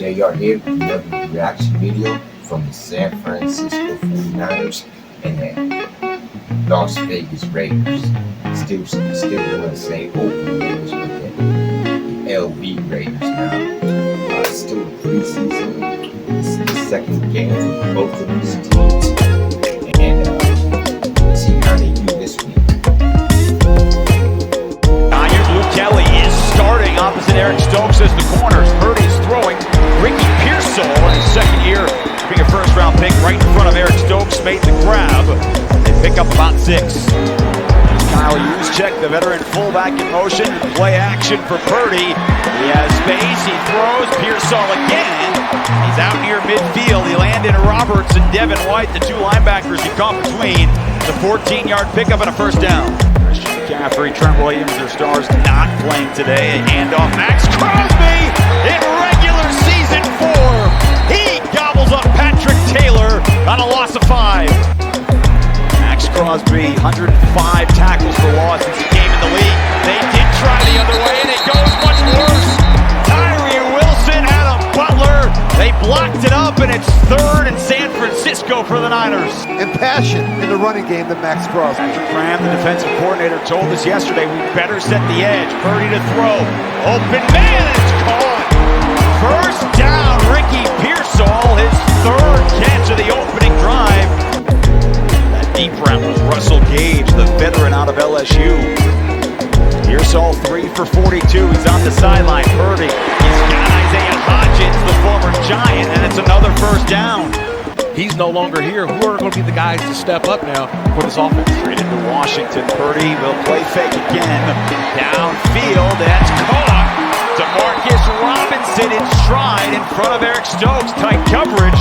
Hey, y'all, here with another reaction video from the San Francisco 49ers and the Las Vegas Raiders. Still want to say Oakland Raiders, but then the LV Raiders now. Still the preseason. This is the second game for both of these teams. And see how they do this week. Kelly is starting opposite Eric Stokes as the corners. Purdy's throwing. Ricky Pearsall in his second year being a first-round pick right in front of Eric Stokes. Made the grab. They pick up about 6. Kyle Juszczyk, the veteran fullback in motion. Play action for Purdy. He has space. He throws. Pearsall again. He's out near midfield. He landed Roberts and Devin White, the 2 linebackers he caught between. The 14-yard pickup and a first down. McCaffrey, Trent Williams, their stars not playing today. A handoff. Max Crosby in regular season form. He gobbles up Patrick Taylor on a loss of 5. Max Crosby, 105 tackles for loss since he came in the league. They did try the other way, and it goes much worse. Tyree Wilson had a Butler. They blocked it up, and it's 3rd and San Francisco for the Niners. And passion in the running game than Max Crosby. Patrick Graham, the defensive coordinator, told us yesterday we better set the edge. Purdy to throw. Open man, it's caught. First down, Ricky Pearsall, his 3rd catch of the opening drive. That deep route was Russell Gage, the veteran out of LSU. Pearsall 3 for 42. He's on the sideline. Purdy. He's got Isaiah Hodgins, the former Giant, and it's another first down. He's no longer here. Who are going to be the guys to step up now for this offense? Straight into Washington. Purdy will play fake again. Downfield. That's caught. DeMarcus Robinson in stride in front of Eric Stokes. Tight coverage.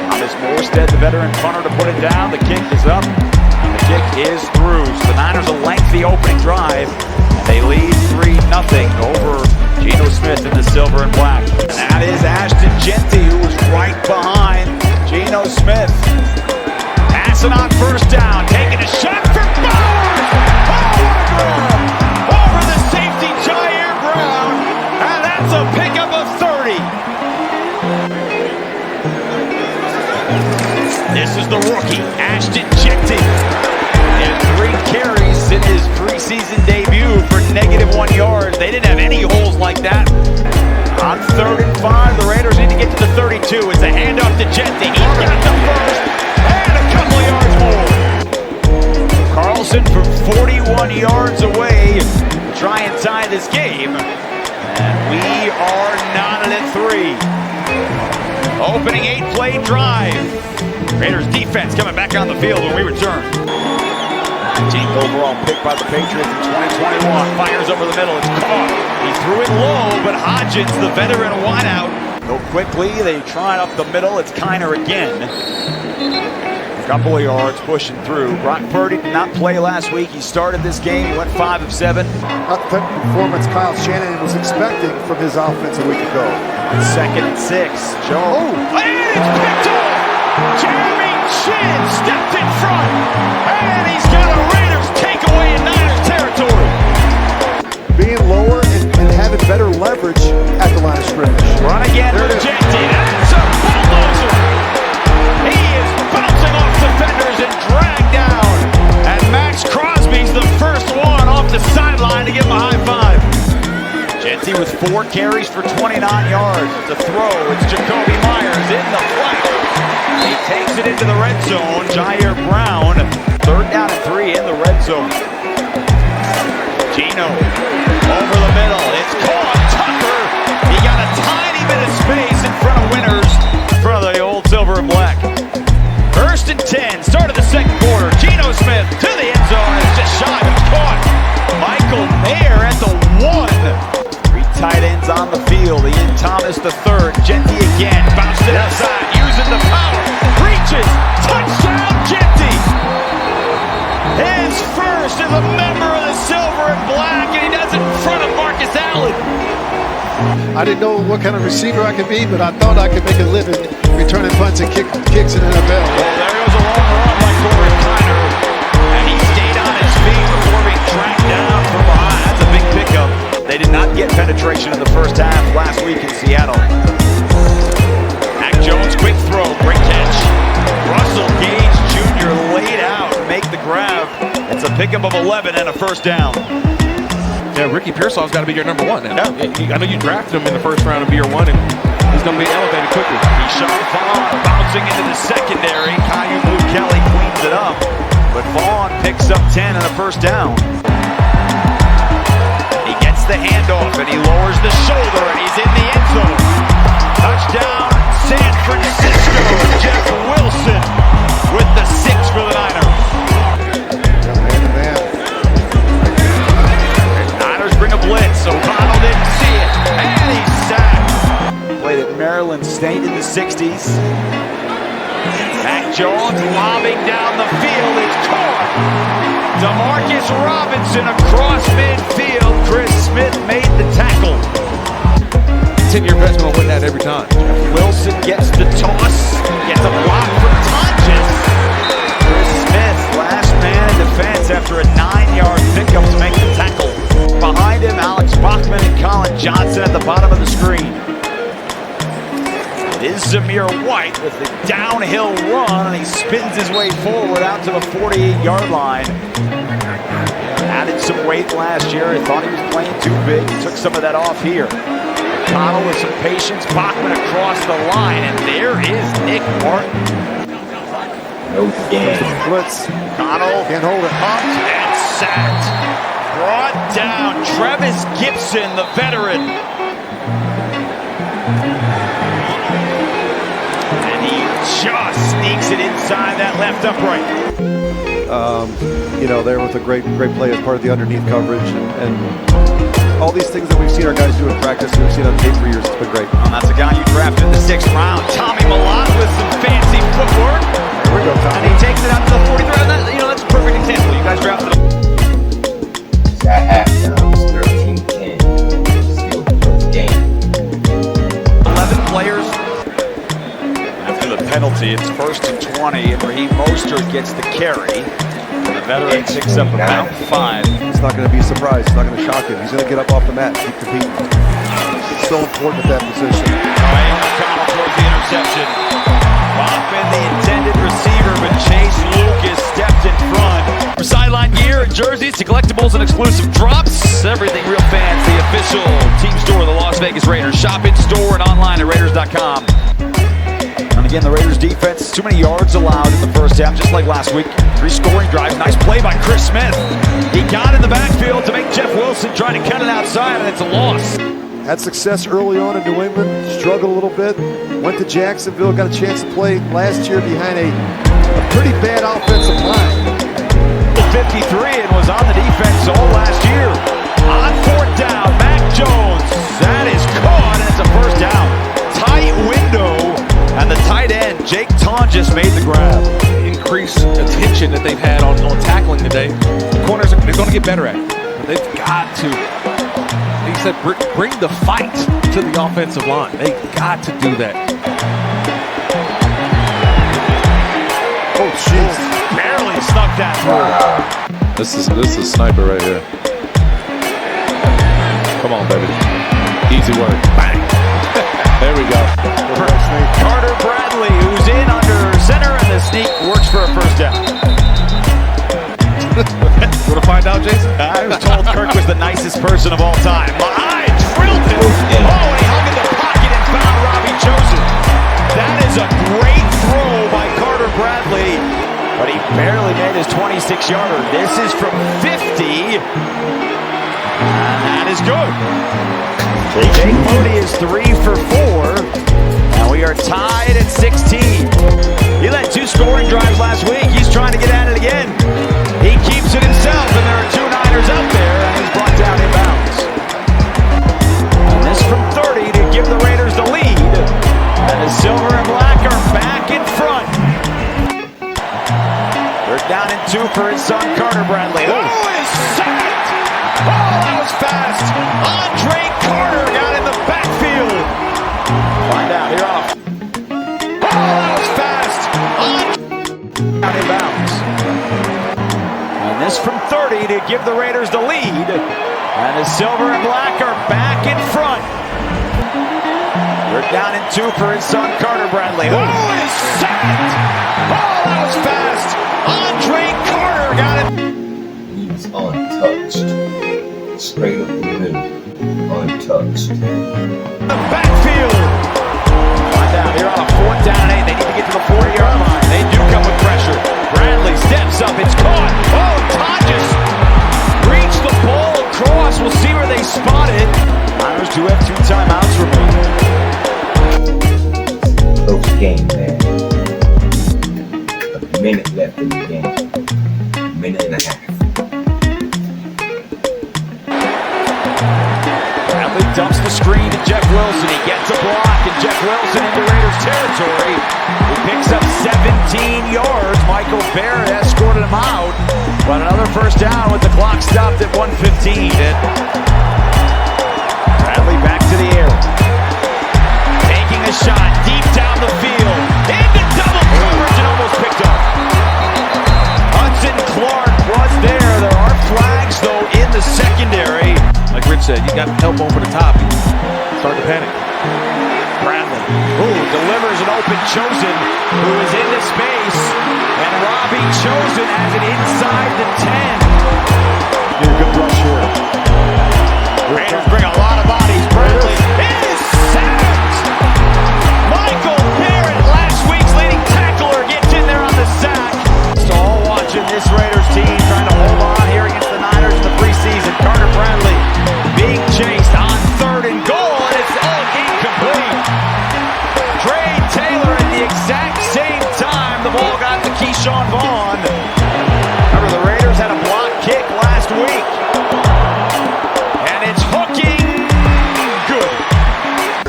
Thomas Morstead, the veteran punter, to put it down. The kick is up. The kick is through. So the Niners a lengthy opening drive. They lead 3-0 over Geno Smith in the silver and black. And that is Ashton Jeanty, who was right behind Geno Smith. Passing on first down, taking a shot for Bowers. Oh, what a grab! Over the safety, Jair Brown. And that's a pickup of 30. This is the rookie, Ashton Jeanty. And 3 carries in his preseason debut for -1 yards. They didn't have any holes like that. On 3rd and 5, the Raiders need to get to the 32. It's a handoff to Jeanty. He got the first and a couple of yards more. Carlson from 41 yards away, try and tie this game. And we are knotted at 3. Opening 8-play drive. Raiders defense coming back on the field when we return. 19th overall pick by the Patriots in 2021. Fires over the middle. It's caught. He threw it low, but Hodgins, the veteran wideout, go quickly. They try it up the middle. It's Kiner again. A couple of yards pushing through. Brock Purdy did not play last week. He started this game. He went 5 of 7. Not the performance Kyle Shanahan was expecting from his offense a week ago. 2nd and 6. Joe. Oh, and it's picked up. Jeremy Chin stepped in front. And he's got a Raiders takeaway in Niners territory. Being lower and having better leverage at the line of scrimmage. Run again for Jeanty. That's a bulldozer. He is bouncing off defenders and dragged down. And Max Crosby's the first one off the sideline to give him a high 5. Jeanty with 4 carries for 29 yards. It's a throw. It's Jacoby Myers in the flat. He takes it into the red zone. Jair Brown, 3rd down and 3 in the red zone. Geno over the middle. It's caught. Tucker. He got a tiny bit of space in front of Winters, in front of the old silver and black. 1st and 10. Start of the 2nd quarter. Geno Smith to the end zone. It's just shy, but it's caught. Michael Mayer at the 1. 3 tight ends on the field. Ian Thomas the 3rd. Jeanty again. Bounced it outside. Using the power. Reaches. Touchdown, Jeanty. His first as a member of the silver and black, and he does it in front of Marcus Allen. I didn't know what kind of receiver I could be, but I thought I could make a living returning punts and kicks in the NFL. Well, there goes a long run by Corey Kiner. And he stayed on his feet before being tracked down from behind. That's a big pickup. They did not get penetration in the first half last week in Seattle. It's a pickup of 11 and a first down. Yeah, Ricky Pearsall's got to be your number one now. Yeah. I know you drafted him in the first round of year one, and he's going to be elevated quickly. Keyshawn Vaughn bouncing into the secondary. Caillou Blue Kelly cleans it up, but Vaughn picks up 10 and a first down. He gets the handoff and he lowers the shoulder and he's in the end zone. Touchdown, San Francisco. Jeff Wilson with the 6 for the Niners. Niners bring a blitz. O'Connell didn't see it, and he's sacked. Played at Maryland State in the 60s. Mac Jones lobbing down the field. It's caught. Demarcus Robinson across midfield. Chris Smith made the tackle. 10-year veteran will win that every time. Wilson gets the toss. Gets a block from Tonjes. Chris Smith, last man in defense after a 9-yard pickup to make the tackle. Behind him, Alex Bachman and Colin Johnson at the bottom of the screen. It is Zamir White with the downhill run, and he spins his way forward out to the 48-yard line. Added some weight last year. I thought he was playing too big. He took some of that off here. Connell with some patience. Bachman across the line, and there is Nick Martin. No game. Blitz. Connell Can't hold it. pumped and sacked. Brought down Trevis Gibson, the veteran. And he just sneaks it inside that left upright. You know, there with a great play as part of the underneath coverage and all these things that we've seen our guys do in practice and we've seen on tape for years. It's been great. And that's a guy you drafted in the 6th round. Tommy Millott with some fancy footwork. Here we go, Tommy. And he takes it out to the 43. That's a perfect example. You guys drafted him. At halftime, it was 13-10. Still close game. 11 players. After the penalty, it's 1st and 20, and Raheem Mostert gets the carry. And the veteran picks up about 5. It's not going to be a surprise. It's not going to shock him. He's going to get up off the mat and keep competing. It's so important at that position. O'Connell towards the interception. Bachman, the intended receiver, but Chase Lucas stepped in front. From sideline gear and jerseys to collectibles and exclusive drops, everything Real Fans, the official team store of the Las Vegas Raiders. Shop in store and online at Raiders.com. And again, the Raiders defense, too many yards allowed in the first half, just like last week. 3 scoring drives. Nice play by Chris Smith. He got in the backfield to make Jeff Wilson try to cut it outside, and it's a loss. Had success early on in New England, struggled a little bit, went to Jacksonville, got a chance to play last year behind a pretty bad offensive line. 53 and was on the defense all last year. On 4th down, Mac Jones. That is caught, and it's a first down. Tight window, and the tight end, Jake Tonjes, made the grab. Increased attention that they've had on tackling today. The corners they're going to get better at it. But they've got to, he said, bring the fight to the offensive line. They've got to do that. Oh, jeez. Barely snuck that through. Wow. This is sniper right here. Come on, baby. Easy work. Bang. There we go. Carter Bradley, who's in under center, and the sneak works for a first down. Want to find out, Jason? I was told Kirk was the nicest person of all time. I drilled him. Oh, and he hung in the pocket and found Robbie Chosen. That is a great throw by Carter Bradley, but he barely made his 26-yarder. This is from 50, and that is good. Jake Moody is 3 for 4, and we are tied at 16. He led 2 scoring drives last week. He's trying to get at it again. He keeps it himself, and there are 2 Niners out there, and he's brought down inbounds. And this from 30 to give the Raiders the lead. And the silver and black are back in front. They're down in 2 for his son, Carter Bradley. Oh, it's sacked! Oh, that was fast. Andre Carter got in the backfield. Find out here off. Oh, that was fast. Down in bounds. And this from 30 to give the Raiders the lead. And the silver and black are back in front. They're down in 2 for his son, Carter Bradley. Oh, it's sacked! Oh, that was fast. Andre Carter got it. untouched. Straight up the middle, untouched. The backfield. Find out here on a 4th down and 8. They need to get to the 40-yard line. They do come with pressure. Bradley steps up. It's caught. Oh, Todd just reached the ball across. We'll see where they spot it. Niners do have 2 timeouts remaining. Close game, man. A minute left in the game. A minute and a half. Bradley dumps the screen to Jeff Wilson. He gets a block, and Jeff Wilson into Raiders territory. He picks up 17 yards. Michael Barrett escorted him out. But another first down with the clock stopped at 1:15. Bradley back to the air. Taking a shot deep down the field. Into double coverage and almost picked up. Hudson Clark was there. There are flags, though, in the secondary. Like Rich said, you got help over the top. You start to panic. Bradley, delivers an open Chosen, who is into space. And Robbie Chosen has it inside the 10. Get a good rush here. Raiders bring a lot of bodies. Bradley is sacked. Michael Barrett, last week's leading tackler, gets in there on the sack. So all watching this Raiders team trying to hold on here against the Niners in the preseason. Carter Bradley being chased on 3rd and goal, and it's all incomplete. Trey Taylor at the exact same time the ball got to Keyshawn Vaughn. Remember, the Raiders had a block kick last week. And it's hooking good.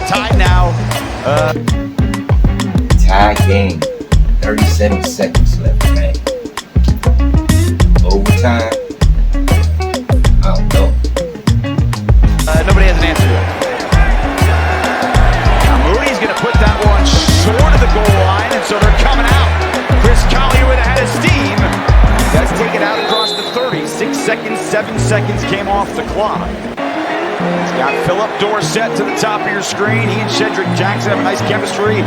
Tied now. Tie game. 37 seconds left, man. Overtime. I don't know. Nobody has an answer yet. Now Moody's going to put that one short of the goal line, and so they're coming out. Chris Collier with a head of steam. Does take it out across the 30. 6 seconds, 7 seconds came off the clock. He's got Phillip Dorsett to the top of your screen. He and Shedrick Jackson have a nice chemistry.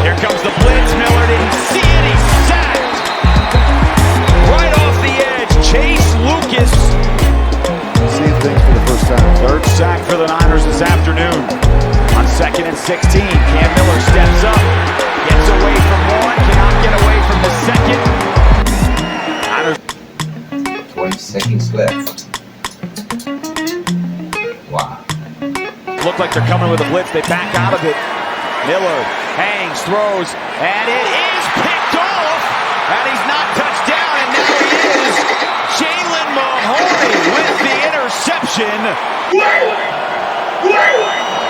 Here comes the blitz. Miller didn't see it. He's sacked. Right off the edge. Chase Lucas. Seeing things for the first time. 3rd sack for the Niners this afternoon. On 2nd and 16, Cam Miller steps up, gets away from one, cannot get away from the second. Niners 20 seconds left. Wow. look like they're coming with a blitz. They back out of it. Miller hangs, throws, and it is picked off. And he's not touched down, and now he is. Jalen Mahoney with the interception.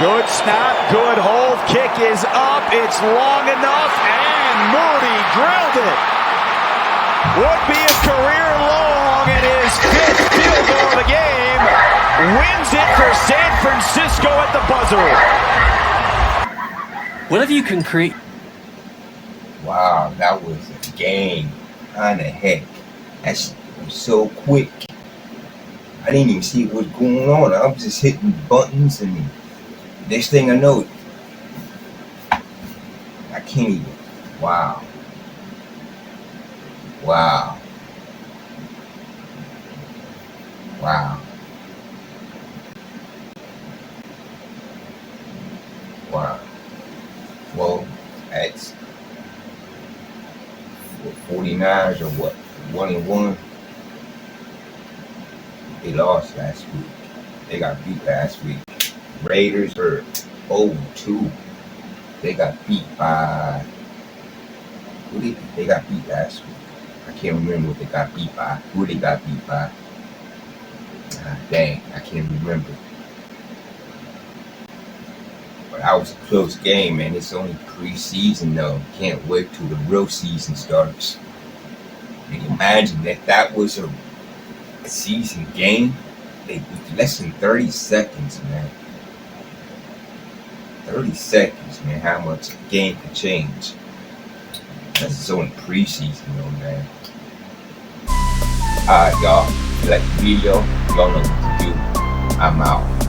Good snap, good hold. Kick is up. It's long enough, and Moody drilled it. Would be a career long and his 5th field goal of the game. Wins it for San Francisco at the buzzer. Whatever you can create. Wow, that was a game. How the heck? That shit was so quick. I didn't even see what was going on. I was just hitting buttons, and next thing I know, I can't even. Wow. Wow. Wow. Wow. Well, that's 49ers or what? 1-1. They lost last week. They got beat last week. Raiders are 0-2. They got beat by. They got beat last week. I can't remember what they got beat by. Who they got beat by? Dang, I can't remember. But that was a close game, man. It's only preseason, though. Can't wait till the real season starts. And imagine that was a season game. Less than 30 seconds, man. 30 seconds, man. How much a game could change. That's only preseason, though, man. Alright, y'all. If you like the video, y'all know what to do. I'm out.